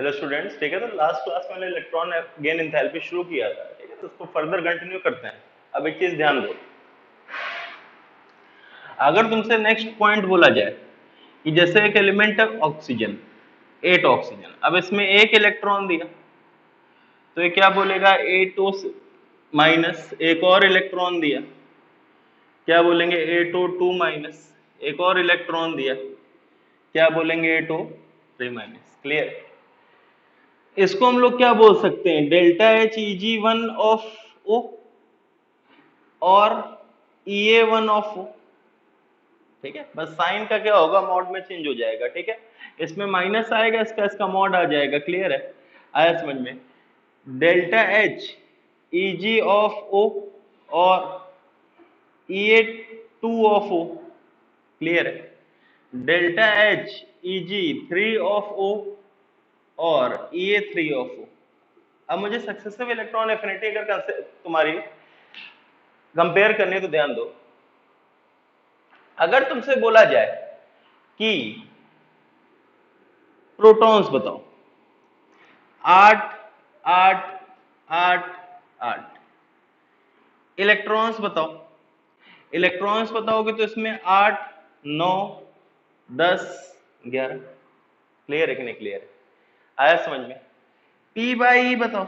Hello students, ठीक है। तो लास्ट क्लास में मैंने इलेक्ट्रॉन गेन एंथैल्पी शुरू किया था, ठीक है। तो उसको फर्दर कंटिन्यू करते हैं। अब एक चीज ध्यान दो, अगर तुमसे नेक्स्ट पॉइंट बोला जाए कि जैसे एक एलिमेंट है ऑक्सीजन, 8 ऑक्सीजन, अब इसमें एक इलेक्ट्रॉन दिया, तो ये क्या बोलेगा, 8O माइनस, एक और इलेक्ट्रॉन दिया, क्या बोलेंगे, 8O2 माइनस, एक और इलेक्ट्रॉन दिया, क्या बोलेंगे, 8O3 माइनस। क्लियर? इसको हम लोग क्या बोल सकते हैं, delta H Eg1 of O और Ea1 ऑफ ओ। ठीक है, बस साइन का क्या होगा, मॉड में चेंज हो जाएगा। ठीक है, इसमें माइनस आएगा, इसका मॉड आ जाएगा। क्लियर है? आया समझ में? Delta H Eg of O और Ea2 ऑफ ओ। क्लियर है? Delta H Eg3 of O और Ea3 ऑफ ओ। अब मुझे सक्सेसिव इलेक्ट्रॉन एफिनिटी अगर तुम्हारी कंपेयर करनी है तो ध्यान दो, अगर तुमसे बोला जाए कि प्रोटॉन्स बताओ, 8 8 8 8, इलेक्ट्रॉन्स बताओ, इलेक्ट्रॉन्स बताओगे तो इसमें 8 9 10 11। क्लियर है कि नहीं? क्लियर है? आया समझ में? पी बाई ई बताओ,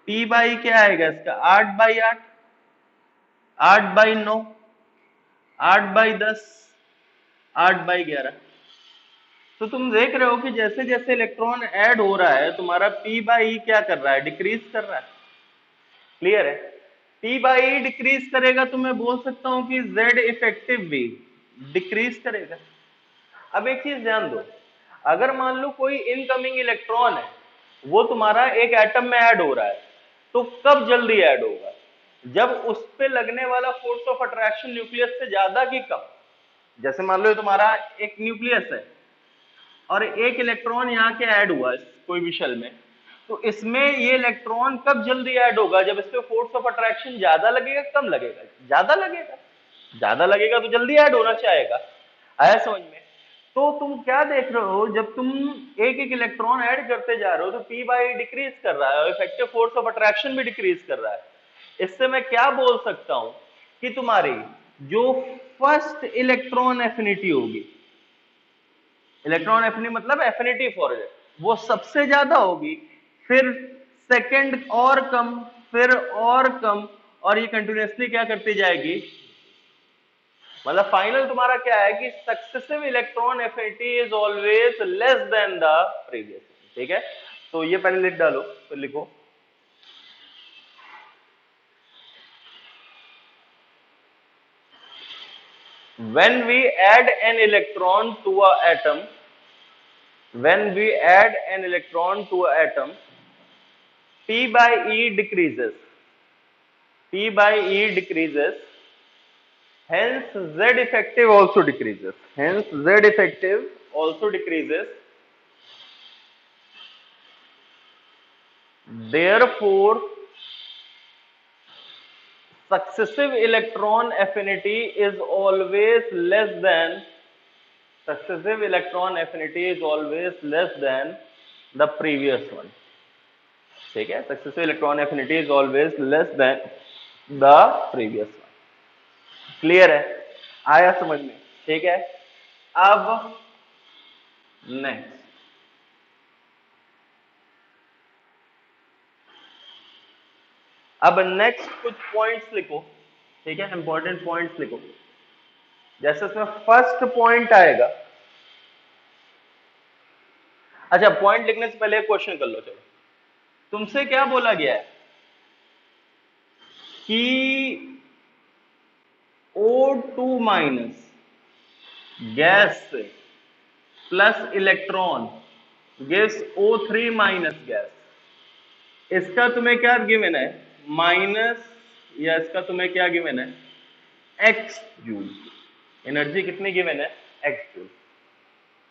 पी बाई क्या आएगा इसका, 8/8, 8/9, 8/10, 8/11। तो तुम देख रहे हो कि जैसे जैसे इलेक्ट्रॉन ऐड हो रहा है, तुम्हारा पी बाई ई क्या कर रहा है, डिक्रीज कर रहा है। क्लियर है? पी बाई ई डिक्रीज करेगा तो मैं बोल सकता हूं कि जेड इफेक्टिव भी डिक्रीज करेगा। अब एक चीज ध्यान दो, अगर मान लो कोई इनकमिंग इलेक्ट्रॉन है, वो तुम्हारा एक एटम में ऐड हो रहा है, तो कब जल्दी ऐड होगा, जब उस पे लगने वाला फोर्स ऑफ अट्रैक्शन न्यूक्लियस से ज्यादा कि कम। जैसे मान लो ये तुम्हारा एक न्यूक्लियस है और एक इलेक्ट्रॉन यहाँ के ऐड हुआ है कोई भी शेल में, तो इसमें ये इलेक्ट्रॉन कब जल्दी ऐड होगा, जब इस पे फोर्स ऑफ अट्रैक्शन ज्यादा लगेगा, कम लगेगा, ज्यादा लगेगा। ज्यादा लगेगा तो जल्दी ऐड होना चाहेगा। आया समझ में? तो तुम क्या देख रहे हो, जब तुम एक एक इलेक्ट्रॉन ऐड करते जा रहे हो तो पी बाई डिक्रीज कर रहा है और इफेक्टिव फोर्स ऑफ अट्रैक्शन भी डिक्रीज कर रहा है। इससे मैं क्या बोल सकता हूं कि तुम्हारी जो फर्स्ट इलेक्ट्रॉन एफिनिटी होगी, इलेक्ट्रॉन एफिनिटी मतलब एफिनिटी फॉर इट, वो सबसे ज्यादा होगी, फिर सेकंड और कम, फिर और कम, और ये कंटिन्यूअसली क्या करती जाएगी। मतलब फाइनल तुम्हारा क्या है कि successive electron affinity is always less than the previous. ठीक है, तो ये पहले लिख डालो, तो लिखो when we add an electron to a atom, when we add an electron to a atom, P by E decreases, P by E decreases, hence Z effective also decreases, hence Z effective also decreases. Therefore, successive electron affinity is always less than, successive electron affinity is always less than the previous one. ठीक है, successive electron affinity is always less than the previous one. Clear है? आया समझ में? ठीक है, अब next, अब नेक्स्ट कुछ पॉइंट्स लिखो। ठीक है, इंपॉर्टेंट पॉइंट्स लिखो। जैसे उसमें फर्स्ट पॉइंट आएगा, अच्छा पॉइंट लिखने से पहले एक क्वेश्चन कर लो। चलो, तुमसे क्या बोला गया है कि O2 माइनस गैस से plus electron gives O3 minus gas. इसका तुम्हें क्या गिवन है, माइनस, या इसका तुम्हें क्या गिवन है, एक्स जूल। एनर्जी कितनी गिवन है, एक्स जूल।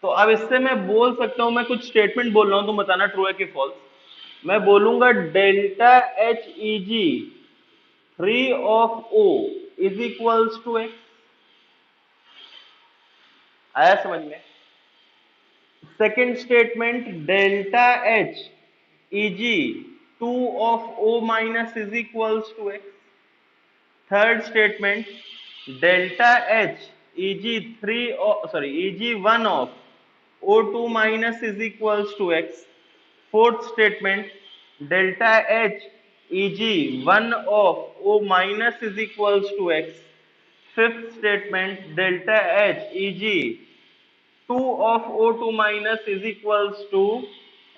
तो अब इससे मैं बोल सकता हूं, मैं कुछ स्टेटमेंट बोल रहा हूं, तुम बताना ट्रू है कि फॉल्स। मैं बोलूंगा delta H E G 3 of O is equals to X. आया समझ में? Second statement delta H EG 2 of O minus is equals to x. Third statement delta H eg 1 of O2 minus is equals to x. Fourth statement delta H eg 1 of O minus is equals to x. Fifth statement delta H eg 2 of O2 minus is equals to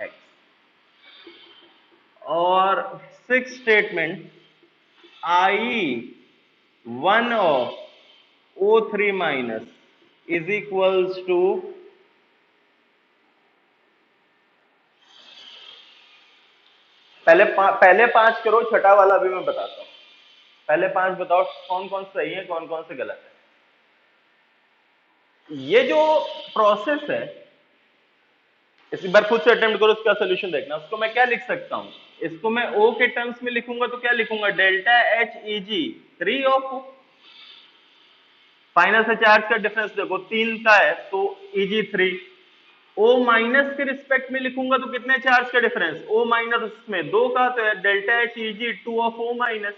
x. और six statement I1 of O3 minus is equals to पहले पांच करो, छठा वाला भी मैं बताता हूं। पहले पांच बताओ कौन कौन सही है, कौन कौन से गलत है। ये जो प्रोसेस है, इसी बार खुद से अटेम्प्ट करो, इसका सोल्यूशन देखना। उसको मैं क्या लिख सकता हूं, इसको मैं O के टर्म्स में लिखूंगा तो क्या लिखूंगा, delta H easy 3 of O। Final से चार्ज का डिफरेंस देखो 3 का है तो ईजी 3। O माइनस के रिस्पेक्ट में लिखूंगा तो कितने चार्ज का डिफरेंस, O माइनस में 2 का, तो delta H EG 2 of O minus.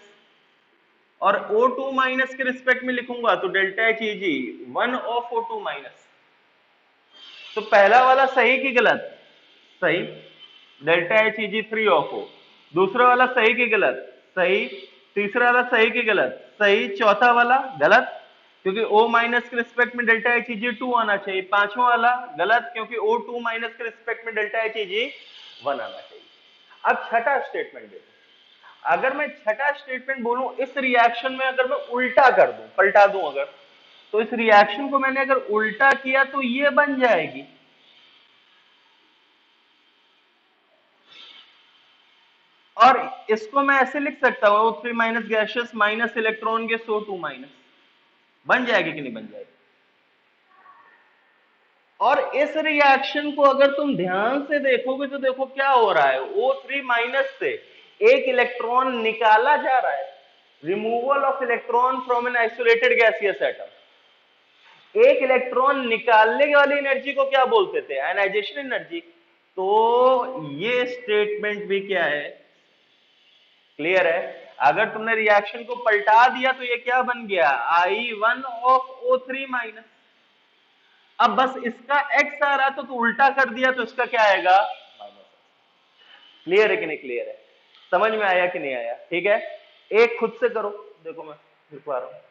और O2 माइनस के रिस्पेक्ट में लिखूंगा तो delta H EG 1 of O2 minus. तो पहला वाला सही कि गलत, सही, delta H easy 3 of O। दूसरा वाला सही कि गलत, सही। तीसरा वाला सही कि गलत, सही। चौथा वाला गलत, क्योंकि O माइनस के रिस्पेक्ट में डेल्टा एच ईजी 2 आना चाहिए। पांचवा वाला गलत, क्योंकि O2 माइनस के रिस्पेक्ट में डेल्टा एच ईजी 1 आना चाहिए। अब छठा स्टेटमेंट देखो, अगर मैं छठा स्टेटमेंट बोलूं इस रिएक्शन में अगर मैं उल्टा कर दूं, पलटा दूं अगर, तो इस रिएक्शन को मैंने अगर उल्टा किया तो ये बन जाएगी। और इसको मैं ऐसे लिख सकता हूं, O3 minus gaseous minus electron gas O2 minus. बन जाएगी कि नहीं बन जाएगी। और इस रिएक्शन को अगर तुम ध्यान से देखोगे तो देखो क्या हो रहा है, O3 माइनस से एक इलेक्ट्रॉन निकाला जा रहा है, removal of electron from an isolated gaseous atom. एक इलेक्ट्रॉन निकालने वाली एनर्जी को क्या बोलते थे, आयनाइजेशन एनर्जी। तो ये स्टेटमेंट भी क्या है, क्लियर है। अगर तुमने रिएक्शन को पलटा दिया तो ये क्या बन गया, I1 ऑफ O3 माइनस। अब बस इसका x आ रहा था तो उल्टा कर दिया तो इसका क्या आएगा, माइनस। क्लियर है कि नहीं, क्लियर है, समझ में आया कि नहीं आया, ठीक है। एक खुद से करो, देखो मैं लिखवा रहा हूं।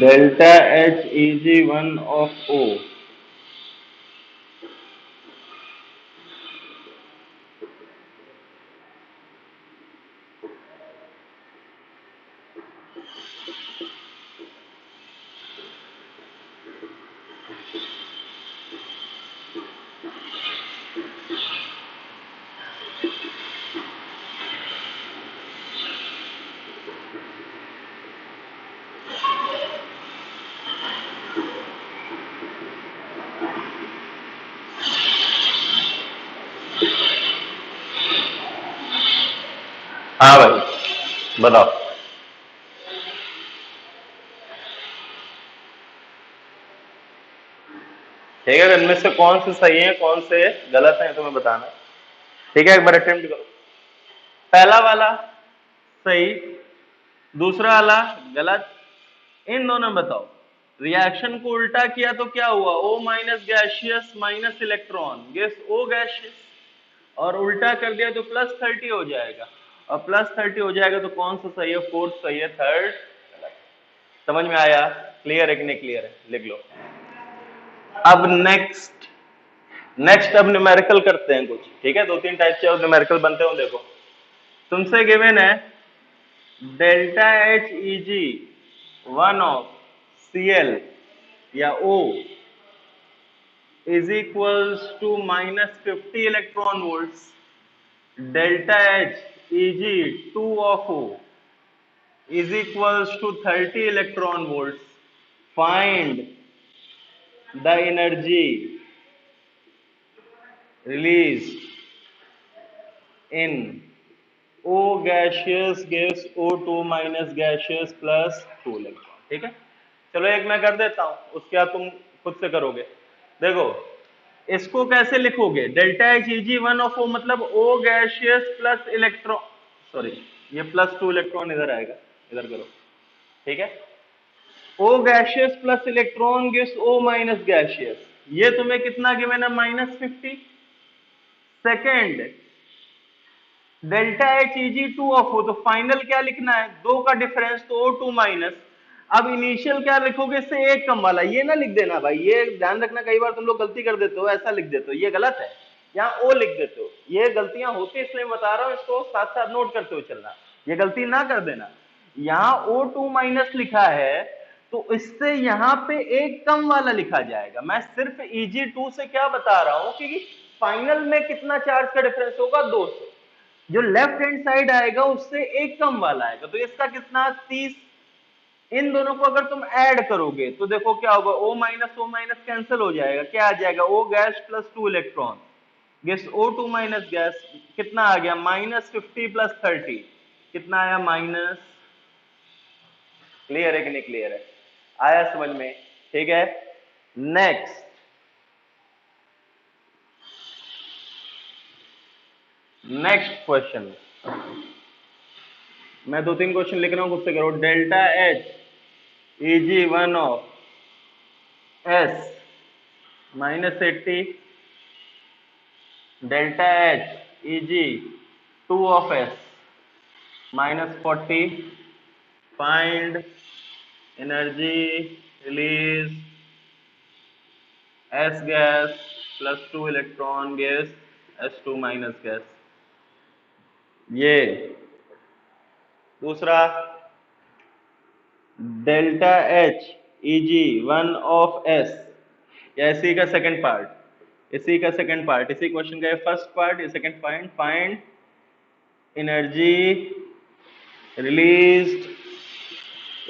Delta H EG 1 of O हाँ भाई बताओ। ठीक है, इनमें से कौन से सही है कौन से गलत है तुम्हें बताना है, ठीक है। एक बार अटेम्प्ट करो। पहला वाला सही, दूसरा वाला गलत। इन दोनों बताओ, रिएक्शन को उल्टा किया तो क्या हुआ, O minus gaseous minus electron gives O gaseous, और उल्टा कर दिया तो +30 हो जाएगा। और +30 हो जाएगा तो कौन सा सही है, फोर्थ सही है, थर्ड गलत। समझ में आया, क्लियर है कि नहीं क्लियर है, लिख लो। अब नेक्स्ट अब न्यूमेरिकल करते हैं कुछ, ठीक है। 2-3 टाइप से न्यूमेरिकल बनते हो, देखो तुमसे गिवन है delta H EG 1 of Cl या O is equals to -50 electron volts. Delta H EG 2 of O is equals to 30 electron volts. Find the energy released in O gaseous gives O2 minus gaseous plus 2 electron. ठीक है, चलो एक मैं कर देता हूं, उसके बाद तुम खुद से करोगे। देखो इसको कैसे लिखोगे, delta H E G 1 of O मतलब O gaseous plus electron, sorry ये प्लस 2 इलेक्ट्रॉन इधर आएगा, इधर करो। ठीक है, O gaseous plus electron gives O minus gaseous, ये तुम्हें कितना गिवन है, -50। Second delta H EG 2 of O, तो फाइनल क्या लिखना है, दो का डिफरेंस तो O2 माइनस। अब इनिशियल क्या लिखोगे, इससे एक कम वाला, ये ना लिख देना भाई, ये ध्यान रखना, कई बार तुम लोग गलती कर देते हो, ऐसा लिख देते हो, ये गलत है। यहाँ ओ लिख देते हो, ये गलतियां होती है इसलिए बता रहा हूँ, इसको साथ साथ नोट करते हुए चलना, ये गलती ना कर देना। यहाँ O2 माइनस लिखा है तो इससे यहाँ पे एक कम वाला लिखा जाएगा। मैं सिर्फ Eg2 से क्या बता रहा हूँ कि फाइनल में कितना चार्ज का डिफरेंस होगा, 2 से, जो लेफ्ट हैंड साइड आएगा उससे एक कम वाला आएगा, तो इसका कितना 30। इन दोनों को अगर तुम ऐड करोगे तो देखो क्या होगा, O माइनस कैंसिल हो जाएगा, क्या आ जाएगा, O gas plus 2 electron gives O2 minus gas, कितना आ गया, -50 प्लस 30, कितना आया माइनस। क्लियर है कि नहीं क्लियर है, आया समझ में? ठीक है, नेक्स्ट क्वेश्चन, मैं 2-3 क्वेश्चन लिख रहा हूं, खुद से करो। Delta H EG 1 of S -80, delta H EG 2 of S -40, find energy release S gas plus 2 electron gas S2 minus gas. ये दूसरा, delta H EG 1 of S, या इसी का सेकंड पार्ट, इसी क्वेश्चन का ये फर्स्ट पार्ट, ये second point, find energy released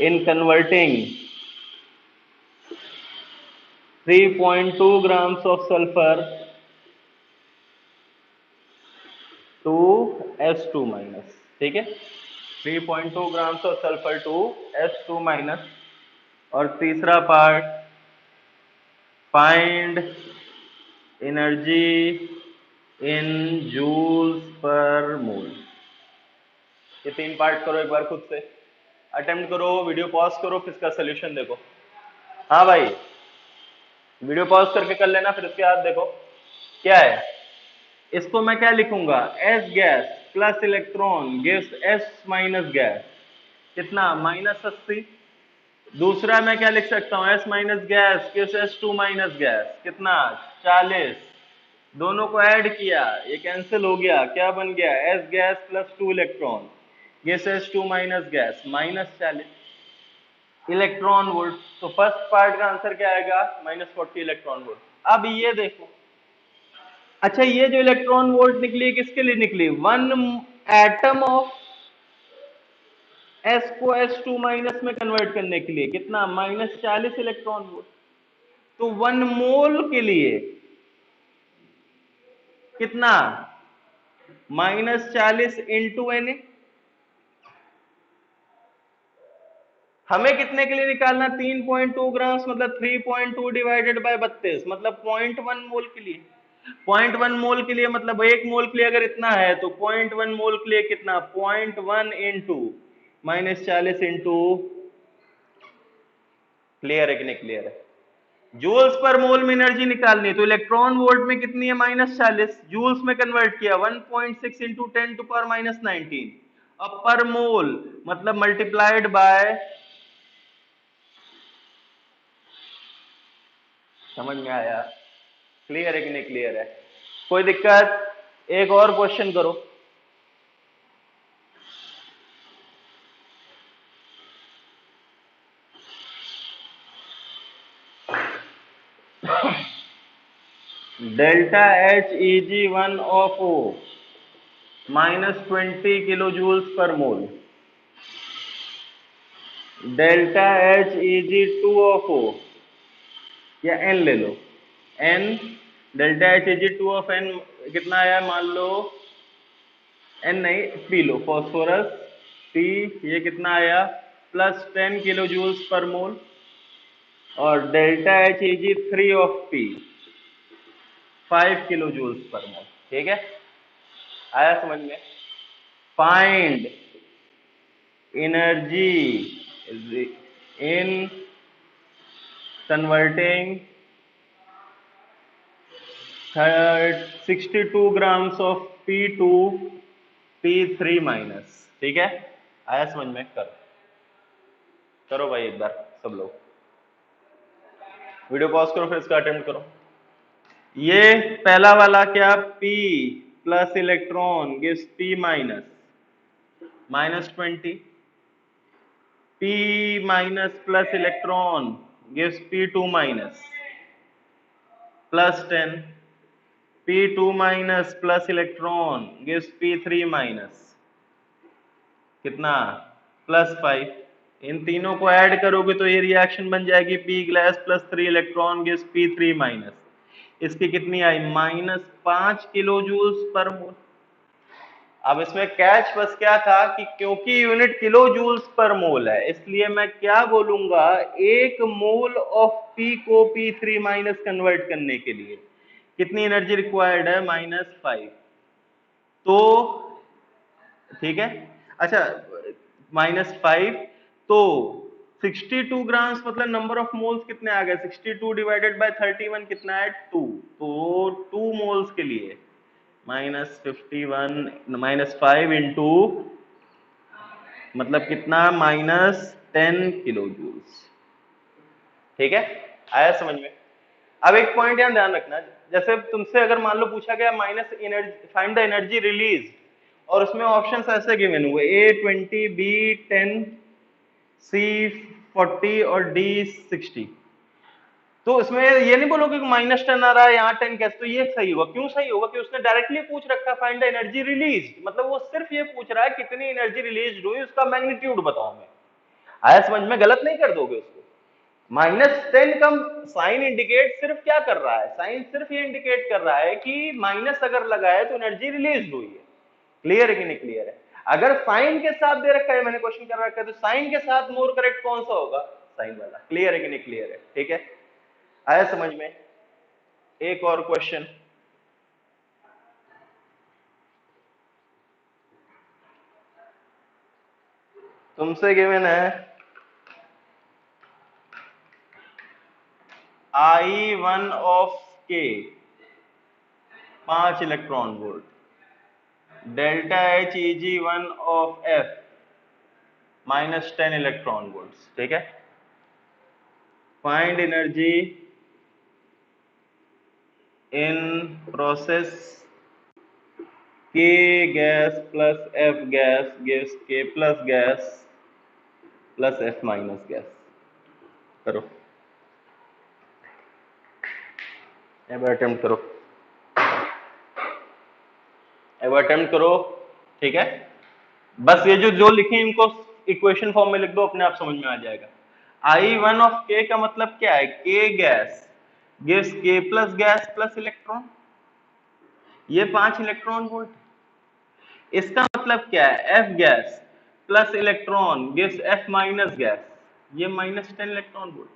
in converting 3.2 grams of sulfur to S2 minus. ठीक है, 3.2 grams of sulfur to S2 minus. और तीसरा part, find energy in joules per mole. ये 3 part करो एक बार खुद से, अटेम्प्ट करो, वीडियो पॉज करो, फिर इसका सोल्यूशन देखो। हाँ भाई, वीडियो पॉज करके कर लेना, फिर इसके बाद देखो क्या है। इसको मैं क्या लिखूंगा, S gas plus electron gives S minus gas, कितना, -80। दूसरा मैं क्या लिख सकता हूँ, S minus gas gives S2 minus gas, कितना, 40। दोनों को ऐड किया, ये कैंसिल हो गया, क्या बन गया, S gas plus 2 electron gives S2 minus gas, -40 electron volt. तो फर्स्ट पार्ट का आंसर क्या आएगा, -40 इलेक्ट्रॉन वोल्ट। अब ये देखो, अच्छा ये जो इलेक्ट्रॉन वोल्ट निकली किसके लिए निकली, 1 एटम ऑफ S को S2 माइनस में कन्वर्ट करने के लिए, कितना, -40 इलेक्ट्रॉन वोल्ट। तो 1 मोल के लिए कितना, -40 इंटू Na। हमें कितने के लिए निकालना, 3.2 ग्राम्स, मतलब 3.2 डिवाइडेड बाय 32, मतलब 0.1 मोल के लिए। 0.1 मोल के लिए मतलब 1 मोल के लिए अगर इतना है तो 0.1 मोल के लिए कितना, 0.1 इंटू -40 इंटू, क्लियर है कि नहीं क्लियर है? जूल्स पर मोल में एनर्जी निकालनी, तो इलेक्ट्रॉन वोल्ट में कितनी है, -40, जूल्स में कन्वर्ट किया 1.6 इंटू 10⁻⁹। अब पर मोल मतलब मल्टीप्लाइड बाय, समझ में आया? क्लियर है कि नहीं क्लियर है? कोई दिक्कत? एक और क्वेश्चन करो। Delta H E G 1 of O -20 kilo joules per mole. Delta H easy 2 of O, या एन ले लो, N delta H easy 2 of N कितना आया, मान लो एन नहीं पी लो, फॉस्फोरस पी, ये कितना आया +10 किलो जूल्स पर मोल, और delta H E G 3 of P 5 kilo joules per mole. ठीक है, आया समझ में? Find energy in converting 62 grams of P to P3 minus. ठीक है, आया समझ में? करो करो भाई एक बार सब लोग, वीडियो पॉज करो फिर इसका अटेम्प्ट करो। ये पहला वाला क्या, P plus electron gives P minus -20, P minus plus electron gives P2 minus +10, P2 minus plus electron gives P3 minus कितना, +5। इन तीनों को ऐड करोगे तो ये रिएक्शन बन जाएगी P glass plus 3 electron gives P3 minus. इसकी कितनी आई, -5 किलो जूल्स पर मोल। अब इसमें कैच बस क्या था कि क्योंकि यूनिट किलो जूल्स पर मोल है, इसलिए मैं क्या बोलूंगा, 1 मोल ऑफ P को P3 माइनस कन्वर्ट करने के लिए कितनी एनर्जी रिक्वायर्ड है, -5। तो ठीक है, अच्छा -5, तो 62 ग्राम्स मतलब नंबर ऑफ मोल्स कितने आ गए, 62 डिवाइडेड बाय 31 कितना है, 2। तो 2 मोल्स के लिए -5 इंटू मतलब कितना, -10 किलो जूल्स। ठीक है, आया समझ में? अब एक पॉइंट यहाँ ध्यान रखना, जैसे तुमसे अगर मान लो पूछा गया minus energy, find the energy release, और उसमें ऑप्शंस ऐसे गिवन हुए A20, B10, C40 और D60, तो इसमें ये नहीं बोलोगे कि -10 आ रहा है, यहाँ 10 कैसे, तो ये सही होगा। क्यों सही होगा कि उसने डायरेक्टली पूछ रखा फाइंड द एनर्जी रिलीज, मतलब वो सिर्फ ये पूछ रहा है कितनी एनर्जी रिलीज हुई, उसका मैग्नीट्यूड बताओ मैं। आया समझ में? गलत नहीं कर दोगे उसको। -10 का साइन इंडिकेट सिर्फ क्या कर रहा है, साइन सिर्फ ये इंडिकेट कर रहा है कि माइनस अगर लगा है तो एनर्जी रिलीज हुई है। क्लियर है कि नहीं क्लियर है? अगर साइन के साथ दे रखा है, मैंने क्वेश्चन कर रखा है, तो साइन के साथ मोर करेक्ट कौन सा होगा, साइन वाला। क्लियर है कि नहीं क्लियर है? ठीक है, आया समझ में? एक और क्वेश्चन, तुमसे गिवन है I1 of K 5 electron volt, delta H Eg1 of F -10 electron volt. ठीक है, find energy in process K gas plus F gas gives K plus gas plus F minus gas. करो, अब attempt करो, अब attempt करो। ठीक है, बस ये जो जो लिखे इनको इक्वेशन फॉर्म में लिख दो, अपने आप समझ में आ जाएगा। I1 ऑफ K का मतलब क्या है, K gas gives K plus gas plus electron, ये 5 इलेक्ट्रॉन वोल्ट। इसका मतलब क्या है, F gas plus electron gives F minus gas, ये -10 इलेक्ट्रॉन वोल्ट।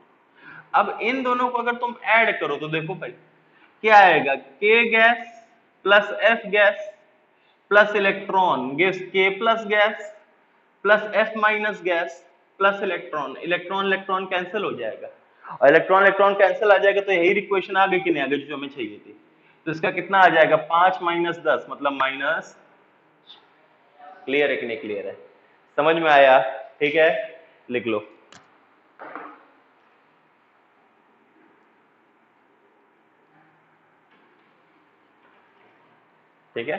अब इन दोनों को अगर तुम ऐड करो तो देखो भाई क्या आएगा, K gas plus F gas plus electron gives K plus gas plus F minus gas plus electron, electron electron cancel हो जाएगा, और इलेक्ट्रॉन इलेक्ट्रॉन कैंसिल आ जाएगा तो यही इक्वेशन आ गई कि नहीं आ गई जो हमें चाहिए थी। तो इसका कितना आ जाएगा, 5 - 10 मतलब माइनस। क्लियर है कि नहीं क्लियर है? समझ में आया? ठीक है, लिख लो। ठीक है,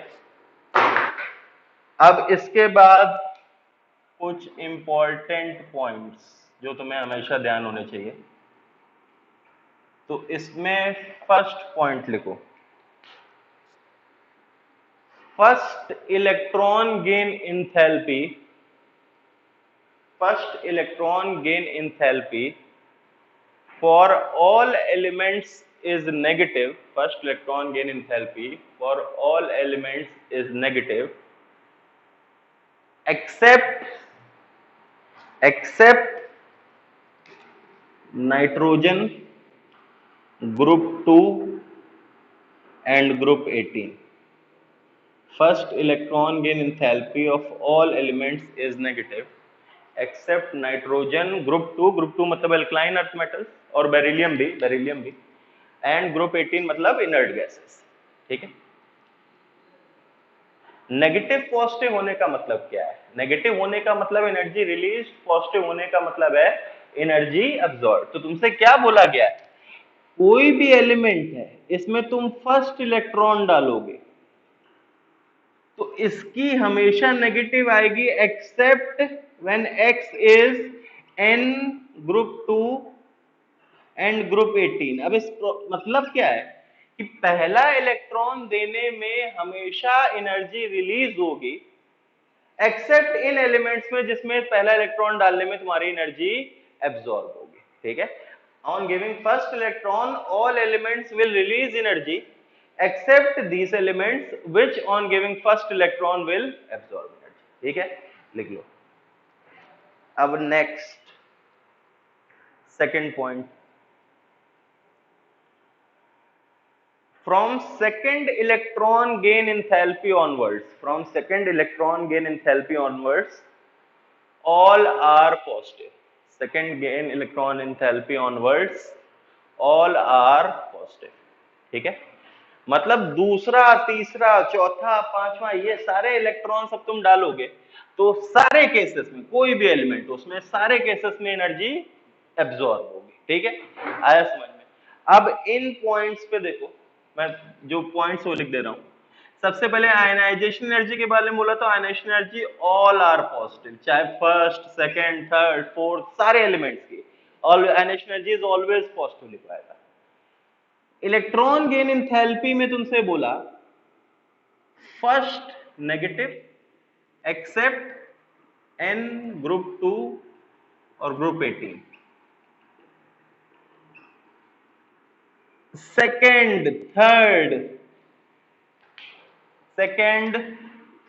अब इसके बाद कुछ इंपॉर्टेंट पॉइंट्स जो तुम्हें हमेशा ध्यान होने चाहिए। तो इसमें फर्स्ट पॉइंट लिखो, first electron gain enthalpy, first electron gain enthalpy for all elements is negative. First electron gain enthalpy for all elements is negative except nitrogen group 2 and group 18. First electron gain enthalpy of all elements is negative except nitrogen group 2, group 2 मतलब alkaline earth metals और beryllium भी and group 18 मतलब inert gases. ठीक है, negative positive होने का मतलब क्या है? नेगेटिव होने का मतलब एनर्जी रिलीज, पॉजिटिव होने का मतलब है एनर्जी अब्सॉर्ब। तो तुमसे क्या बोला गया है, कोई भी एलिमेंट है इसमें तुम फर्स्ट इलेक्ट्रॉन डालोगे तो इसकी हमेशा नेगेटिव आएगी except when x is n group 2 and group 18। अब इस मतलब क्या है कि पहला इलेक्ट्रॉन देने में हमेशा एनर्जी रिलीज होगी एक्सेप्ट इन एलिमेंट्स में जिसमें पहला इलेक्ट्रॉन डालने में तुम्हारी एनर्जी एब्सॉर्ब होगी। ठीक है, on giving first electron all elements will release energy except these elements which on giving first electron will absorb energy. ठीक है, लिख लो। अब next second point, from second electron gain enthalpy onwards, from second electron gain enthalpy onwards, all are positive. Second gain electron enthalpy onwards, all are positive. ठीक है, मतलब दूसरा, तीसरा, चौथा, पांचवा ये सारे इलेक्ट्रॉन सब तुम डालोगे तो सारे केसेस में कोई भी एलिमेंट उसमें सारे केसेस में एनर्जी एब्सॉर्ब होगी। ठीक है, आया समझ में? अब इन पॉइंट्स पे देखो, मैं जो पॉइंट्स वो लिख दे रहा हूं। सबसे पहले आयनाइजेशन एनर्जी के बारे में बोला तो ionisation energy all are positive, चाहे फर्स्ट, सेकंड, थर्ड, फोर्थ सारे एलिमेंट्स की all ionisation energy is always positive लिखा था। इलेक्ट्रॉन गेन इंथैल्पी में तुमसे बोला first negative except n group 2 और group 18, second,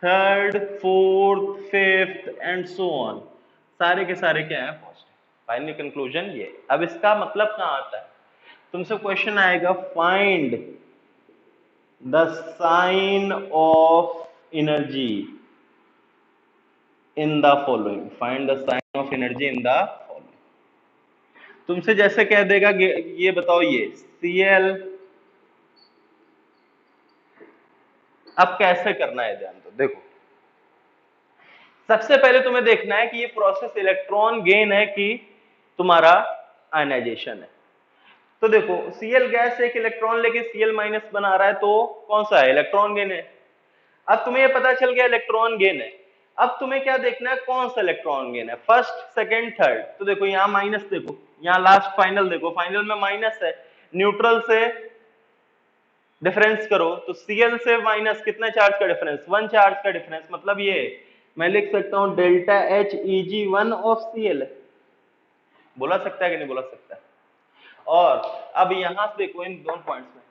third, fourth, fifth and so on, सारे के सारे क्या है? पॉजिटिव। फाइनल कंक्लूजन ये। अब इसका मतलब कहां आता है? तुमसे क्वेश्चन आएगा find the sign of energy in the following, find the sign of energy in the following. तुमसे जैसे कह देगा ये बताओ ये Cl, अब कैसे करना है ध्यान दो। देखो, सबसे पहले तुम्हें देखना है कि ये प्रोसेस इलेक्ट्रॉन गेन है कि तुम्हारा आयनाइजेशन है। तो देखो Cl गैस एक इलेक्ट्रॉन लेके Cl माइनस बना रहा है तो कौन सा है? इलेक्ट्रॉन गेन है। अब तुम्हें ये पता चल गया इलेक्ट्रॉन गेन है। अब तुम्हें क्या देखना है? कौन सा इलेक्ट्रॉन गेन है, फर्स्ट, सेकंड, थर्ड। तो देखो यहाँ माइनस, देखो यहाँ लास्ट फाइनल, देखो फाइनल में माइनस है, न्यूट्रल से डिफरेंस करो तो Cl से माइनस कितने चार्ज का डिफरेंस? 1 चार्ज का डिफरेंस। मतलब ये मैं लिख सकता हूं delta H Eg1 of Cl। बोला सकता है कि नहीं बोला सकता? और अब यहां से देखो इन दोनों पॉइंट्स में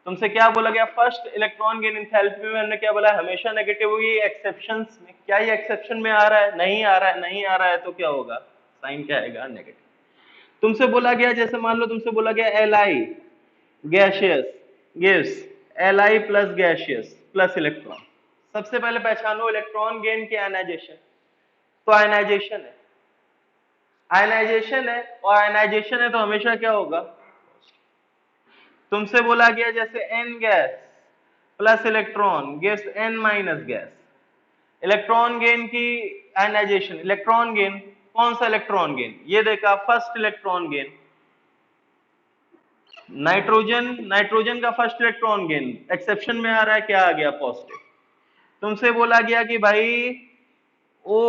तुमसे क्या बोला गया? फर्स्ट इलेक्ट्रॉन गेन एंथैल्पी में हमने क्या बोला? हमेशा नेगेटिव होगी। एक्सेप्शंस में क्या ये एक्सेप्शन में आ रहा है? नहीं आ रहा है। नहीं आ रहा है तो क्या होगा? साइन क्या आएगा? नेगेटिव। तुमसे बोला गया, जैसे मान लो तुमसे बोला गया Li gaseous gives Li plus gaseous plus electron. सबसे पहले पहचानो इलेक्ट्रॉन गेन की आयनाइजेशन। तो आयनाइजेशन है, आयनाइजेशन है और आयनाइजेशन है तो हमेशा क्या होगा? तुमसे बोला गया जैसे n gas plus electron gives n minus gas. Electron gain की आयनाइजेशन, इलेक्ट्रॉन गेन, कौन सा इलेक्ट्रॉन गेन? ये देखा फर्स्ट इलेक्ट्रॉन गेन। नाइट्रोजन का फर्स्ट इलेक्ट्रॉन गेन एक्सेप्शन में आ रहा है, क्या आ गया? पॉजिटिव। तुमसे बोला गया कि भाई O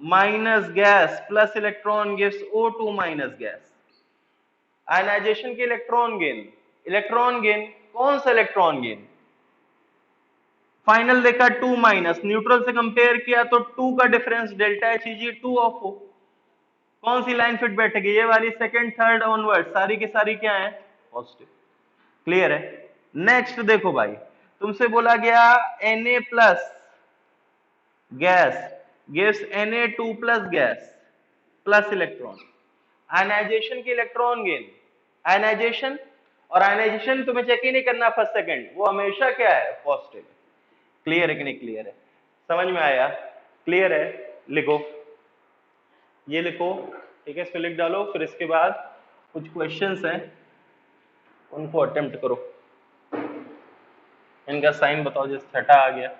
minus gas plus electron gives O2 minus gas. Ionisation की इलेक्ट्रॉन गेन, कौन सा इलेक्ट्रॉन गेन? फाइनल देखा 2 माइनस, न्यूट्रल से कंपेयर किया तो 2 का difference delta H easy 2 of O. कौन सी लाइन फिट बैठेगी? ये वाली, सेकंड थर्ड ऑनवर्ड सारी की सारी क्या है? पॉजिटिव। क्लियर है? नेक्स्ट देखो भाई, तुमसे बोला गया Na plus gas gives Na2 plus gas plus electron. Ionisation की इलेक्ट्रॉन गेन, आयनाइजेशन और आयनाइजेशन तुम्हें चेक ही नहीं करना फर्स्ट सेकंड, वो हमेशा क्या है? पॉजिटिव। क्लियर है कि नहीं? क्लियर है? समझ में आया? क्लियर है? लिखो, ये लिखो, ठीक है, इसको लिख डालो। फिर इसके बाद कुछ क्वेश्चंस हैं, उनको अटेम्प्ट करो। इनका साइन बताओ, जैसे छठा आ गया।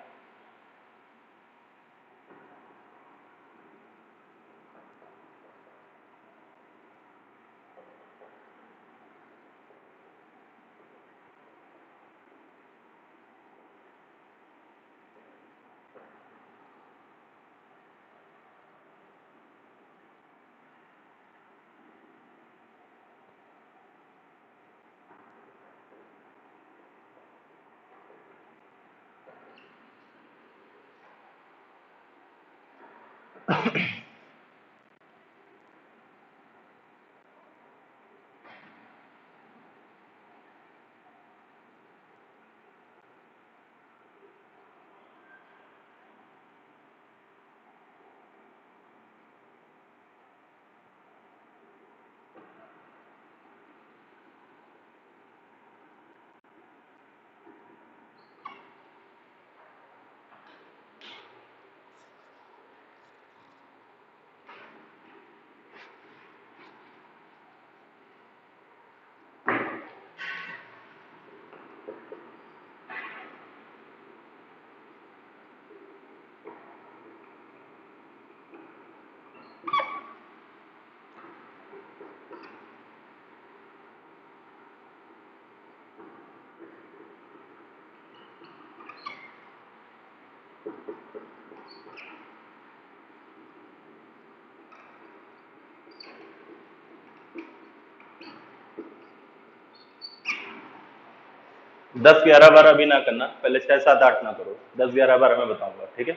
दस ग्यारह बारह अभी ना करना, पहले 6 7 8 ना करो, 10 11 12 मैं बताऊंगा, ठीक है?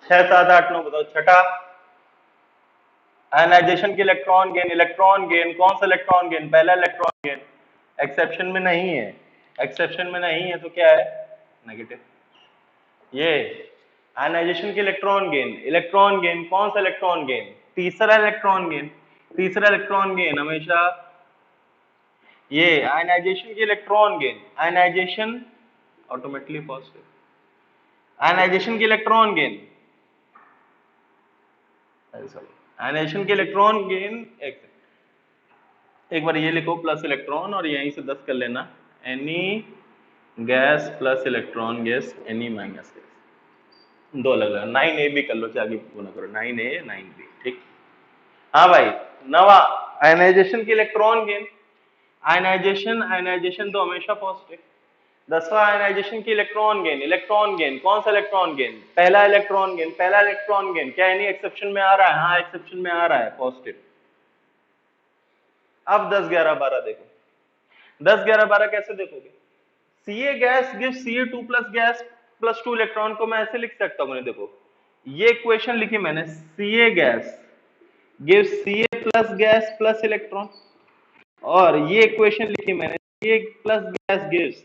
6 7 8 9 बताओ। छठा, आयनाइजेशन की इलेक्ट्रॉन गेन, इलेक्ट्रॉन गेन कौन सा इलेक्ट्रॉन गेन? पहला इलेक्ट्रॉन गेन, एक्सेप्शन में नहीं है, एक्सेप्शन में नहीं है तो क्या है? नेगेटिव। ये आयनाइजेशन की इलेक्ट्रॉन गेन कौन सा इलेक्ट्रॉन गेन? तीसरा इलेक्ट्रॉन गेन। तीसरा इलेक्ट्रॉन गेन हमेशा ये आयनाइजेशन की electron gain, ionisation automatically positive. Ionisation की इलेक्ट्रॉन गेन, आयनाइजेशन की इलेक्ट्रॉन गेन, एक बार ये लिखो प्लस इलेक्ट्रॉन और यहीं से 10 कर लेना, any gas plus electron gas, any minus gas. दो अलग अलग, 9A भी कर लो, चाहे वो ना करो, 9A 9B, ठीक। हाँ भाई, नवा, आयनाइजेशन की इलेक्ट्रॉन गेन, आयनाइजेशन आयनाइजेशन तो हमेशा पॉजिटिव। 10वां, आयनाइजेशन की इलेक्ट्रॉन गेन कौन सा इलेक्ट्रॉन गेन? पहला इलेक्ट्रॉन गेन, पहला इलेक्ट्रॉन गेन क्या एनी एक्सेप्शन में आ रहा है? हाँ, एक्सेप्शन में आ रहा है, पॉजिटिव। अब 10 11 12 देखो, 10 11 12 कैसे देखोगे? Ca gas give Ca2 plus gas plus 2 electron को मैं ऐसे लिख सकता हूं, देखो ये इक्वेशन लिखी मैंने, Ca gas give Ca plus gas plus electron, और ये इक्वेशन लिखी मैंने, Ca plus gas gives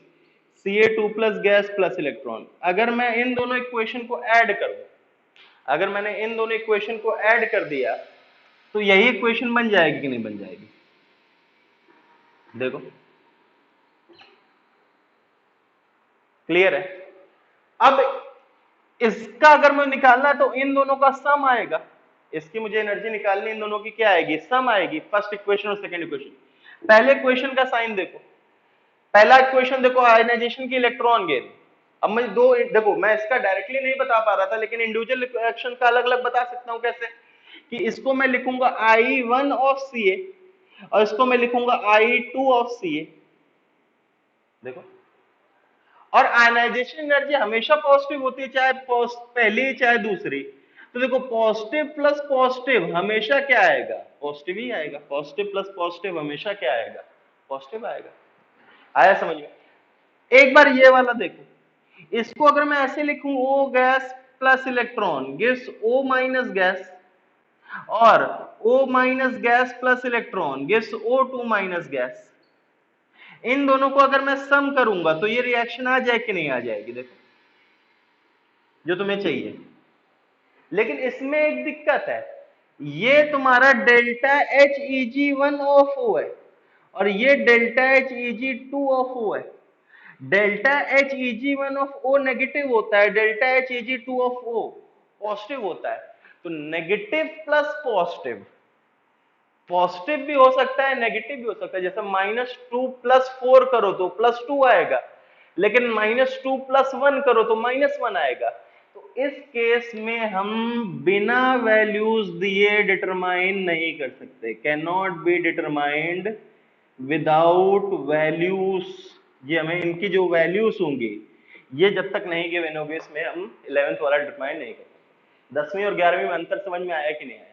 Ca2 plus gas plus electron. अगर मैं इन दोनों इक्वेशन को ऐड कर दूं, अगर मैंने इन दोनों इक्वेशन को ऐड कर दिया तो यही इक्वेशन बन जाएगी कि नहीं बन जाएगी? देखो, क्लियर है? अब इसका अगर मैं निकालना है तो इन दोनों का सम आएगा, इसकी मुझे एनर्जी निकालनी, इन दोनों की क्या आएगी? सम आएगी, फर्स्ट इक्वेशन और सेकंड इक्वेशन। पहले इक्वेशन का साइन देखो, पहला इक्वेशन देखो, आयनाइजेशन की इलेक्ट्रॉन गेन। अब मैं दो देखो, मैं इसका डायरेक्टली नहीं बता पा रहा था, लेकिन इंडिविजुअल रिएक्शन का अलग अलग बता सकता हूं। कैसे? कि इसको मैं लिखूंगा I1 ऑफ Ca और इसको मैं लिखूंगा I2 ऑफ Ca। देखो, और आयनाइजेशन एनर्जी हमेशा पॉजिटिव होती है, चाहे पहली चाहे दूसरी। तो देखो, पॉजिटिव प्लस पॉजिटिव हमेशा क्या आएगा? पॉजिटिव ही आएगा। पॉजिटिव प्लस पॉजिटिव हमेशा क्या आएगा? पॉजिटिव आएगा। आया समझ में? एक बार ये वाला देखो, इसको अगर मैं ऐसे लिखूं O gas plus electron gives O minus gas, और O minus gas plus electron gives O2 minus gas, इन दोनों को अगर मैं सम करूंगा तो ये रिएक्शन आ जाए कि नहीं आ जाएगी, देखो जो तुम्हें चाहिए। लेकिन इसमें एक दिक्कत है, ये तुम्हारा डेल्टा HEG1 ऑफ O है और ये डेल्टा HEG2 ऑफ O है। Delta HEG1 of O negative होता है, delta HEG2 of O positive होता है। तो नेगेटिव प्लस पॉजिटिव, पॉजिटिव भी हो सकता है नेगेटिव भी हो सकता है। जैसे -2 प्लस 4 करो तो +2 आएगा, लेकिन -2 प्लस 1 करो तो -1 आएगा। तो इस केस में हम बिना वैल्यूज दिए डिटरमाइन नहीं कर सकते, can not be determined without values. ये हमें इनकी जो वैल्यूज होंगी ये जब तक नहीं गिवन होगी, इसमें हम 11th वाला डिटरमाइन नहीं कर सकते। 10वीं और 11वीं में अंतर समझ में आया कि नहीं आया?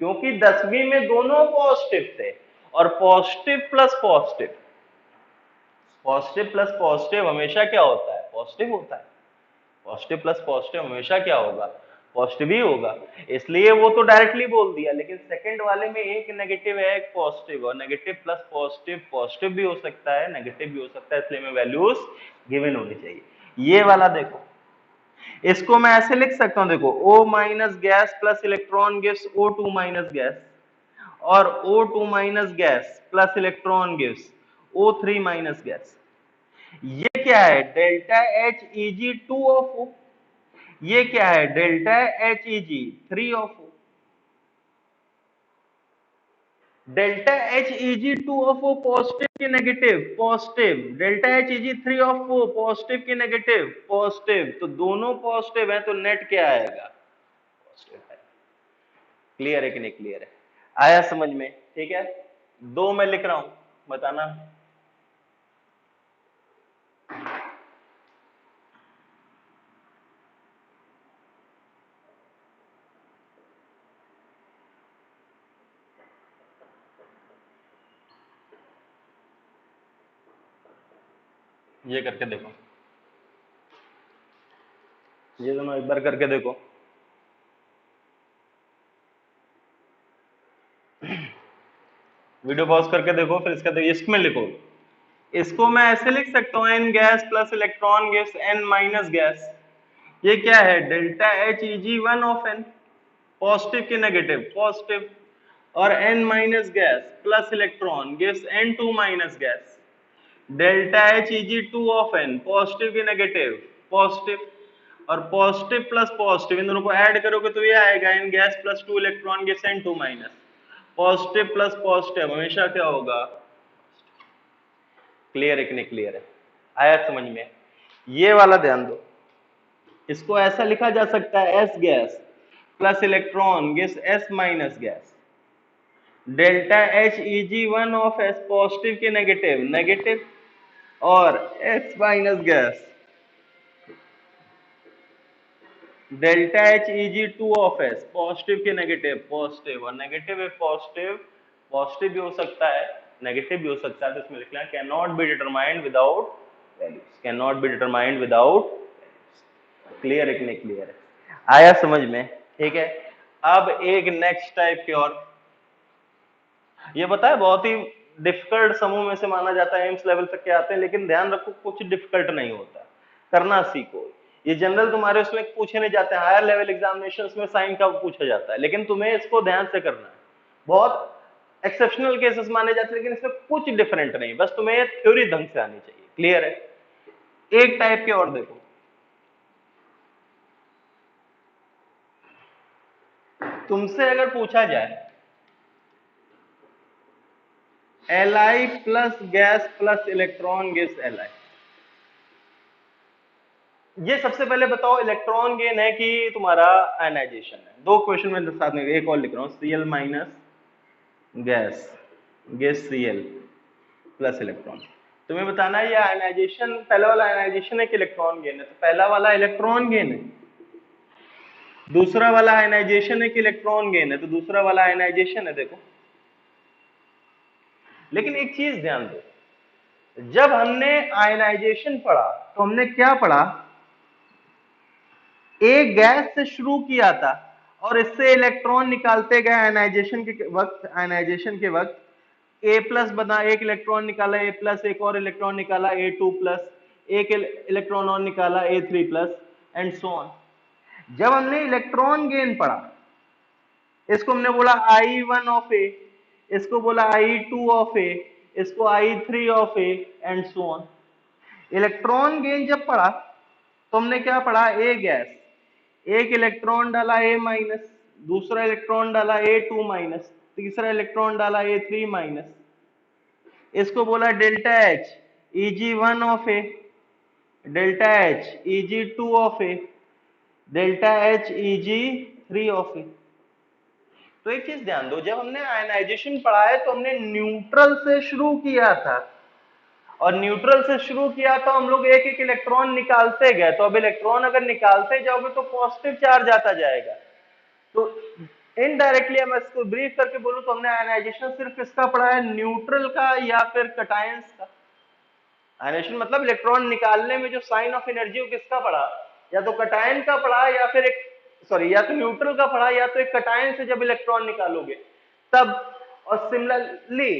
क्योंकि 10वीं में दोनों पॉजिटिव थे, और positive plus positive, positive plus positive हमेशा क्या होता है? पॉजिटिव होता है। पॉजिटिव प्लस पॉजिटिव हमेशा क्या होगा? पॉजिटिव ही होगा। इसलिए वो तो डायरेक्टली बोल दिया, लेकिन सेकंड वाले में एक नेगेटिव है एक पॉजिटिव, और नेगेटिव प्लस पॉजिटिव पॉजिटिव भी हो सकता है नेगेटिव भी हो सकता है, इसलिए हमें वैल्यूज गिवन होनी चाहिए। ये वाला देखो, इसको मैं ऐसे लिख सकता हूं, देखो O minus gas plus electron gives O2 minus gas, और O2 minus gas plus electron gives O3 minus gas. ये क्या है? Delta HEG2 of O। ये क्या है? Delta HEG3 of O। Delta HEG2 of O positive की negative? Positive. Delta HEG3 of O positive की negative? Positive. तो दोनों पॉजिटिव है, तो नेट क्या आएगा? पॉजिटिव है। क्लियर है कि नहीं क्लियर है? आया समझ में? ठीक है, दो मैं लिख रहा हूं, बताना। ये करके देखो, ये दोनों एक बार करके देखो। वीडियो पॉज करके देखो, फिर इसका देखो, इसमें लिखो। इसको मैं ऐसे लिख सकता हूँ, N gas plus electron gives N minus gas. ये क्या है? Delta HEG1 of N, positive की नेगेटिव? पॉजिटिव। और N minus gas plus electron gives N2 minus gas. Delta HEG2 of N, positive की नेगेटिव? पॉजिटिव। और positive plus positive इन दोनों को ऐड करोगे तो ये आएगा, N gas plus 2 electron gives N2 minus. Positive plus positive हमेशा क्या होगा? क्लियर है कि नहीं क्लियर है? आया समझ में? ये वाला ध्यान दो, इसको ऐसा लिखा जा सकता है, S gas plus electron gives S minus gas. Delta HEG1 of S, positive की नेगेटिव? नेगेटिव। और S minus gas delta HEG2 of S, positive की नेगेटिव? पॉजिटिव। और नेगेटिव है पॉजिटिव, पॉजिटिव भी हो सकता है नेगेटिव भी हो सकता है, तो इसमें लिखना है can not be determined without values, can not be determined without. Clear है कि नहीं क्लियर है? आया समझ में? ठीक है, अब एक नेक्स्ट टाइप के, और ये पता है बहुत ही डिफिकल्ट समूह में से माना जाता है, एम्स लेवल तक के आते हैं, लेकिन ध्यान रखो कुछ डिफिकल्ट नहीं होता, करना सीखो। ये जनरल तुम्हारे उसमें पूछे नहीं जाते हैं, हायर लेवल एग्जामिनेशंस में साइन का पूछा जाता है, लेकिन तुम्हें इसको ध्यान से करना है। बहुत एक्सेप्शनल केसेस माने जाते हैं, लेकिन इसमें कुछ डिफरेंट नहीं, बस तुम्हें थ्योरी ढंग से आनी चाहिए। क्लियर है? एक टाइप के और देखो, तुमसे अगर पूछा जाए Li plus gas plus electron gives Li, ये सबसे पहले बताओ इलेक्ट्रॉन गेन है कि तुम्हारा आयनाइजेशन है? दो क्वेश्चन में साथ में एक और लिख रहा हूं, Cl minus gas gas Cl plus electron. तुम्हें बताना है ये आयनाइजेशन, पहला वाला आयनाइजेशन है कि इलेक्ट्रॉन गेन है? तो पहला वाला इलेक्ट्रॉन गेन है, दूसरा वाला आयनाइजेशन है कि इलेक्ट्रॉन गेन है? तो दूसरा वाला आयनाइजेशन है, देखो। लेकिन एक चीज ध्यान दो, जब हमने आयनाइजेशन पढ़ा तो हमने क्या पढ़ा, एक गैस से शुरू किया था और इससे इलेक्ट्रॉन निकालते गए आयनाइजेशन के वक्त ए प्लस बना, एक इलेक्ट्रॉन निकाला ए प्लस, एक और इलेक्ट्रॉन निकाला ए टू प्लस, एक इलेक्ट्रॉन और निकाला A three plus and so on. जब हमने इलेक्ट्रॉन गेन पढ़ा, इसको हमने बोला आई वन ऑफ ए, इसको बोला आई टू ऑफ ए, इसको I three of A and so on. Electron gain जब पढ़ा तो हमने क्या पढ़ा, ए गैस, एक इलेक्ट्रॉन डाला ए माइनस, दूसरा इलेक्ट्रॉन डाला ए टू माइनस, तीसरा इलेक्ट्रॉन डाला ए थ्री माइनस, इसको बोला delta H, E G one of A, delta H E G two of A, delta H E G three of A. तो एक चीज ध्यान दो, जब हमने आयनाइजेशन पढ़ा है तो हमने न्यूट्रल से शुरू किया था, और न्यूट्रल से शुरू किया तो हम लोग एक एक इलेक्ट्रॉन निकालते गए। तो अब इलेक्ट्रॉन अगर निकालते जाओगे तो पॉजिटिव चार्ज आता जाएगा। तो इनडायरेक्टली मैं इसको ब्रीफ करके बोलूं तो हमने आयनाइजेशन सिर्फ किसका पढ़ा है, न्यूट्रल का या फिर कटायंस का। आयनाइजेशन मतलब इलेक्ट्रॉन निकालने में जो साइन ऑफ एनर्जी हो किसका पढ़ा, या तो कटायन का पढ़ा या फिर एक सॉरी या तो न्यूट्रल का पढ़ा या तो एक कटायन से जब इलेक्ट्रॉन निकालोगे तब। और सिमिलरली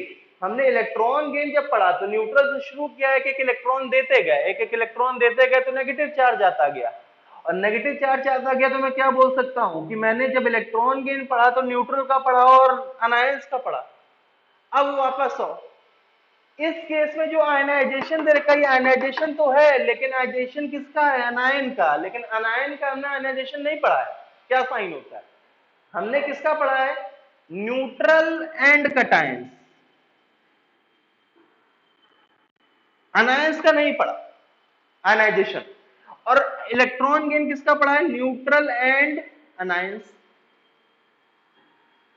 हमने इलेक्ट्रॉन गेन जब पढ़ा तो न्यूट्रल से शुरू किया, एक एक इलेक्ट्रॉन देते गए, एक एक इलेक्ट्रॉन देते गए तो नेगेटिव चार्ज आता गया, और नेगेटिव चार्ज आता गया तो मैं क्या बोल सकता हूं कि मैंने जब इलेक्ट्रॉन गेन पढ़ा तो न्यूट्रल का पढ़ा और अनायंस का पढ़ा। अब वापस आओ, इस केस में जो आयनाइजेशन दे रखा है, आयनाइजेशन तो है लेकिन आयनाइजेशन किसका है, अनायन का। लेकिन अनायन का हमने आयनाइजेशन नहीं पढ़ा है, क्या साइन होता है। हमने किसका पढ़ा है, न्यूट्रल एंड कटायंस, अनायंस का नहीं पढ़ा आयनाइजेशन। और इलेक्ट्रॉन गेन किसका पढ़ा है, न्यूट्रल एंड अनायंस,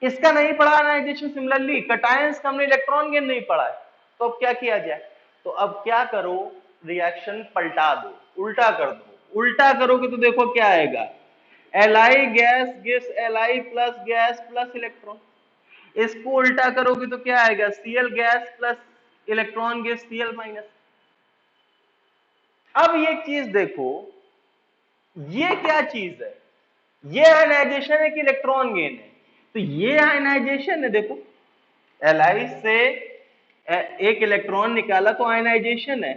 इसका नहीं पढ़ा आयनाइजेशन। सिमिलरली कटायंस का हमने इलेक्ट्रॉन गेन नहीं पढ़ा है। तो अब क्या किया जाए, तो अब क्या करो, रिएक्शन पलटा दो, उल्टा कर दो। उल्टा करोगे तो देखो क्या आएगा, Li gas gives Li plus gas plus electron. इसको उल्टा करोगे तो क्या आएगा, Cl gas plus electron gives Cl minus. अब ये चीज देखो, ये क्या चीज है, ये आयनाइजेशन है कि इलेक्ट्रॉन गेन है। तो ये आयनाइजेशन है, देखो Li से एक इलेक्ट्रॉन निकाला तो आयनाइजेशन है।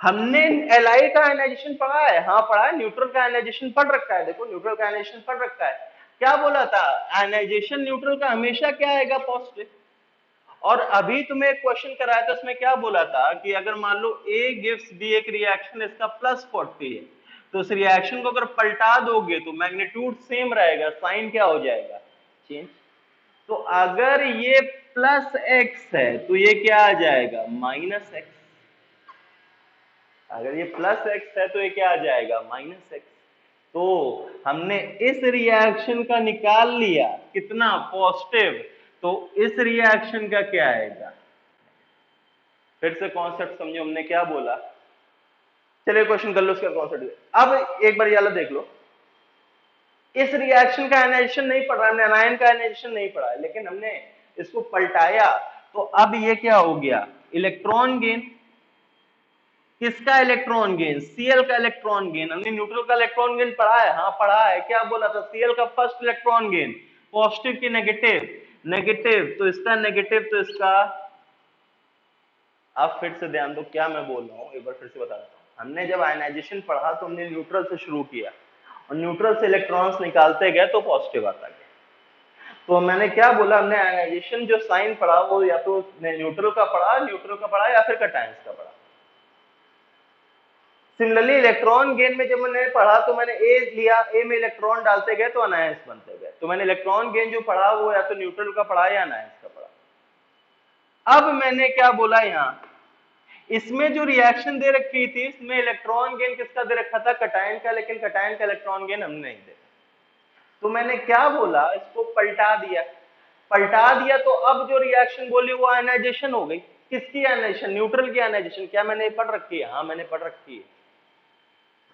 हमने Li का आयनाइजेशन पढ़ा है, हाँ पढ़ा है, न्यूट्रल का आयनाइजेशन पढ़ रखा है, देखो न्यूट्रल का आयनाइजेशन पढ़ रखा है। क्या बोला था, आयनाइजेशन न्यूट्रल का हमेशा क्या आएगा, पॉजिटिव। और अभी तुम्हें एक क्वेश्चन कराया था, उसमें क्या बोला था कि अगर मान लो A गिव्स B, एक रिएक्शन इसका +40 है, तो उस रिएक्शन को अगर पलटा दोगे तो मैग्नीट्यूड सेम रहेगा, साइन क्या हो जाएगा, चेंज। तो अगर ये +x है तो ये क्या आ जाएगा, -x। अगर ये +x है तो ये क्या आ जाएगा, -x। तो हमने इस रिएक्शन का निकाल लिया कितना, पॉजिटिव। तो इस रिएक्शन का क्या आएगा, फिर से कॉन्सेप्ट समझो, हमने क्या बोला। चलिए क्वेश्चन कर लो उसका कॉन्सेप्ट। अब एक बार ये देख लो, इस रिएक्शन का आयनाइजेशन नहीं पढ़ा हमने, अनायन का आयनाइजेशन नहीं पढ़ा है, लेकिन हमने इसको पलटाया तो अब ये क्या हो गया, इलेक्ट्रॉन गेन। किसका इलेक्ट्रॉन गेन, Cl का इलेक्ट्रॉन गेन। हमने न्यूट्रल का इलेक्ट्रॉन गेन पढ़ा है, हाँ पढ़ा है। क्या बोला था, Cl का फर्स्ट इलेक्ट्रॉन गेन, पॉजिटिव की नेगेटिव, नेगेटिव तो इसका नेगेटिव तो इसका। अब फिर से ध्यान दो क्या मैं बोल रहा हूँ, एक बार फिर से बता देता हूँ। हमने जब आयनाइजेशन पढ़ा तो हमने न्यूट्रल से शुरू किया, और न्यूट्रल से इलेक्ट्रॉन्स निकालते गए तो पॉजिटिव आता गया। तो मैंने क्या बोला, हमने आयनाइजेशन जो साइन पढ़ा वो या तो न्यूट्रल का पढ़ा या फिर कटायंस का पढ़ा। सिमिलरली इलेक्ट्रॉन गेन में जब मैंने पढ़ा तो मैंने ए लिया, ए में इलेक्ट्रॉन डालते गए तो अनायंस बनते गए। तो मैंने इलेक्ट्रॉन गेन जो पढ़ा वो या तो न्यूट्रल का पढ़ा या अनायंस का पढ़ा। अब मैंने क्या बोला, यहां इसमें जो रिएक्शन दे रखी थी इसमें इलेक्ट्रॉन गेन किसका दे रखा था, कटायन का, लेकिन कटायन का इलेक्ट्रॉन गेन हमने नहीं देखा। तो मैंने क्या बोला, इसको पलटा दिया। पलटा दिया तो अब जो रिएक्शन बोली वो आयनाइजेशन हो गई। किसकी आयनाइजेशन, न्यूट्रल की आयनाइजेशन। क्या मैंने पढ़ रखी है, हाँ मैंने पढ़ रखी है।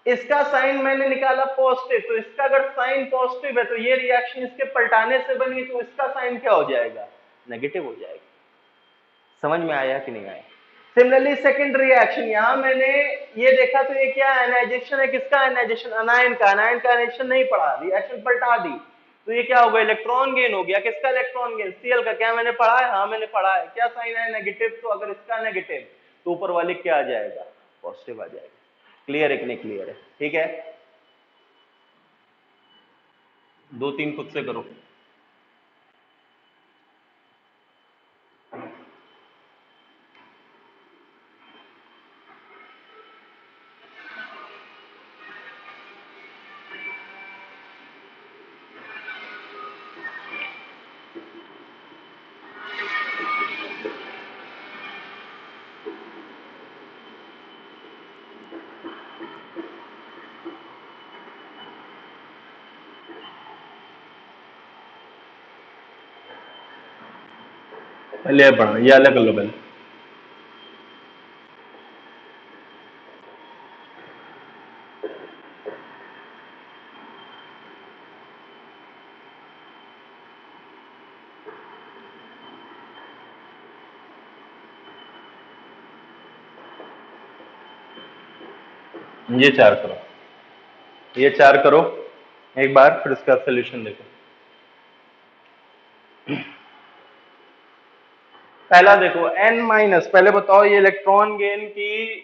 इसका साइन मैंने निकाला पॉजिटिव, तो इसका अगर साइन पॉजिटिव है तो ये रिएक्शन इसके पलटाने से बनी, तो इसका साइन क्या हो जाएगा, नेगेटिव हो जाएगा। समझ में आया कि नहीं आया। सिमिलरली सेकंड रिएक्शन, यहां मैंने ये देखा तो ये क्या आयनाइजेशन है, किसका आयनाइजेशन, अनायन का। अनायन का आयनाइजेशन नहीं पढ़ा, रिएक्शन पलटा दी, तो ये क्या हो गया, इलेक्ट्रॉन गेन हो गया। किसका इलेक्ट्रॉन गेन, Cl का। क्या मैंने पढ़ा है, हाँ मैंने पढ़ा है। क्या साइन है, नेगेटिव। तो अगर इसका नेगेटिव तो ऊपर वाले क्या आ जाएगा, पॉजिटिव आ जाएगा। क्लियर है कि नहीं क्लियर है, ठीक है। 2-3 खुद से करो। पहले ये पढ़ा, ये अलग कर लो पहले। ये 4 करो, ये 4 करो एक बार, फिर इसका सोल्यूशन देखो। पहला देखो n माइनस, पहले बताओ ये इलेक्ट्रॉन गेन की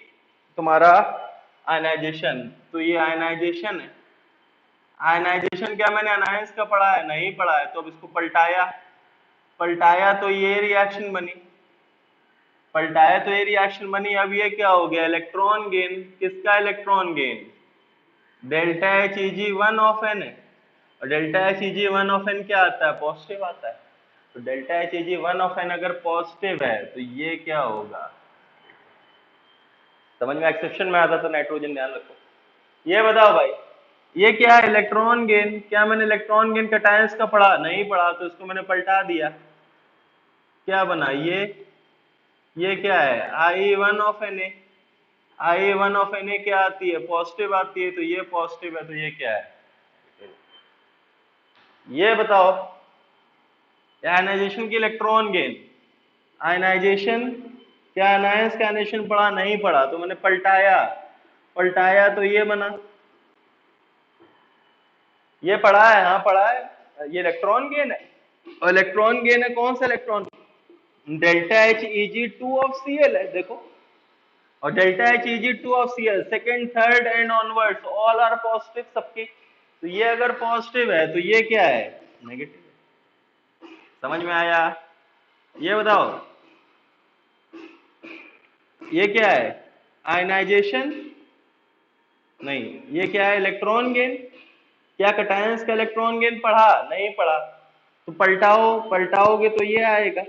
तुम्हारा आयनाइजेशन, तो ये आयनाइजेशन है। आयनाइजेशन क्या मैंने अनायंस का पढ़ा है, नहीं पढ़ा है, तो अब इसको पलटाया, पलटाया तो ये रिएक्शन बनी, पलटाया तो ये रिएक्शन बनी। अब ये क्या हो गया, इलेक्ट्रॉन गेन। किसका electron gain, delta H EG 1 of N है, और delta H EG 1 of N क्या आता है, पॉजिटिव आता है। तो delta H EG 1 of N अगर पॉजिटिव है तो ये क्या होगा, समझ में, एक्सेप्शन में आता तो नाइट्रोजन, ध्यान रखो। ये बताओ भाई, ये क्या है, इलेक्ट्रॉन गेन। क्या मैंने इलेक्ट्रॉन गेन कैटायंस का पढ़ा, नहीं पढ़ा, तो इसको मैंने पलटा दिया। क्या बना ये क्या है, I1 of Na। I1 of Na क्या आती है, पॉजिटिव आती है, तो ये पॉजिटिव है, तो ये क्या है, ये बताओ। आयनाइजेशन की इलेक्ट्रॉन गेन, आयनाइजेशन क्या, अनायंस का आयनाइजेशन पढ़ा, नहीं पढ़ा, तो मैंने पलटाया, पलटाया तो ये बना। ये पढ़ा है, हाँ पढ़ा है, ये इलेक्ट्रॉन गेन है। और इलेक्ट्रॉन गेन है, कौन सा electron, delta H EG 2 of Cl है, देखो। और delta H EG 2 of Cl, second third and onwards all are positive सबके। तो ये अगर पॉजिटिव है तो ये क्या है, नेगेटिव है। समझ में आया, ये बताओ, ये क्या है, आयनाइजेशन, नहीं, ये क्या है, इलेक्ट्रॉन गेन। क्या कैटायंस का इलेक्ट्रॉन गेन पढ़ा, नहीं पढ़ा, तो पलटाओ, पलटाओगे तो ये आएगा।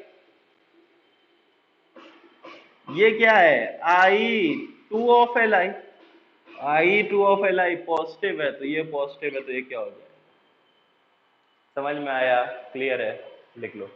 ये क्या है, I2 of Li, I2 of Li positive है, तो ये पॉजिटिव है, तो ये क्या हो जाएगा। समझ में आया, क्लियर है, लिख लो।